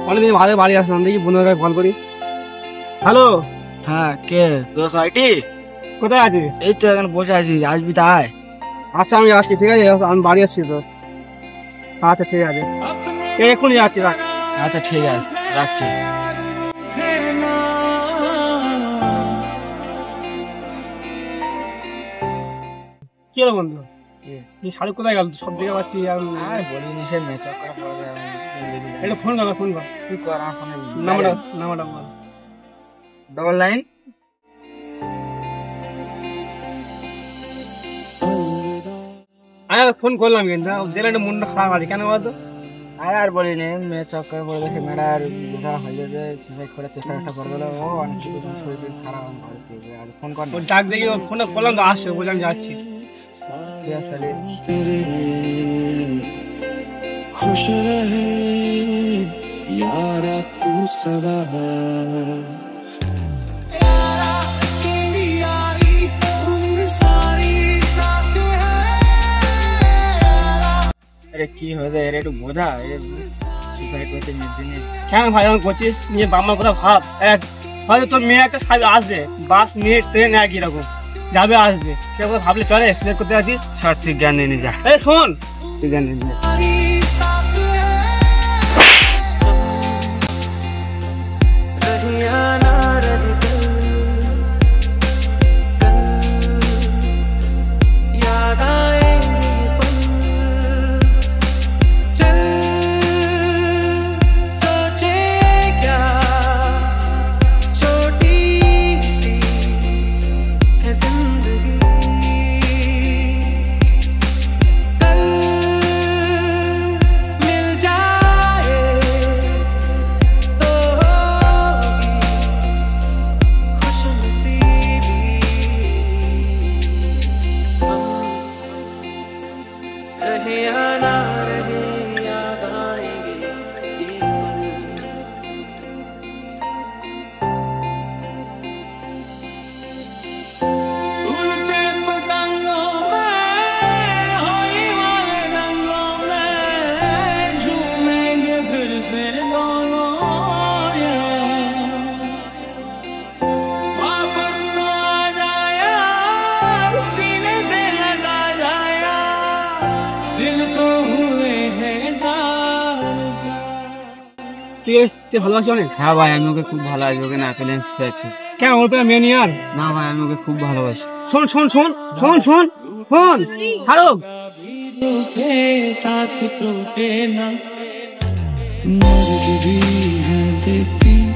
অনেকদিন ভালো বাড়ি আসলাম, দেখি বন্ধুর কাছে ফোন করি। হ্যালো, হ্যাঁ কে দোষ আইটি? কোথায় আছিস? এই তো এখন বসে আছি, আসবি তাই? আচ্ছা আমি আসছি, ঠিক আছে, আমি বাড়ি আসছি তো। আচ্ছা ঠিক আছে, এক্ষুনি যাচ্ছি, রাখ। আচ্ছা ঠিক আছে, রাখছি। কি হলো বন্ধু, তুই শাহরুখ কোথায় গেল? সব জায়গায় পাচ্ছি। আর বলিনি, সে মেচক করা পড়ে একটা ফোন কর, ফোন কর। তুই কর আমার ফোনে নাম্বারটা বল। 99 আমি ফোন করলাম কিন্তু দিলে একটা মনটা খারাপ আছে, কেন বলতো? আর বলিনি, মেয়ে চক্কর পড়ে গেছে, মেয়েটার দেখা হয়ে যায়, সুসাইড করার চেষ্টা করে দিল। ও অনেক কিছু শরীর খারাপ, আর ফোন কর ওর ডাক দেখি, ওর ফোনে করলাম তো আসছে, বললাম যাচ্ছি। खुश रहे यारा तू सदा আরে কি হয়েছে এর একটু বোঝা, সুসাইড করতে মেয়ের জন্য। কেন ভাই যখন করছিস নিয়ে বাবার কথা ভাব। হয়তো তোর মেয়ে একটা সাহেব আসবে, বাস নিয়ে ট্রেন একই রকম যাবে আসবে, সেরকম ভাবলে চলে? সিলেক্ট করতে আছিস? সব তুই জ্ঞান নিয়ে যা, এই শোন, তুই জ্ঞান নিয়ে যা। তুই ভালোবাসি অনেক? হ্যাঁ ভাই, আমি ওকে খুব ভালোবাসি, ওকে না পেলে সুসাইড করি। কেন ওর পেয়ে মেয়ে নিয়ে আর? না ভাই, আমি ওকে খুব ভালোবাসি। শোন শোন শোন শোন শোন শোন, হ্যালো, मर्जी भी है देती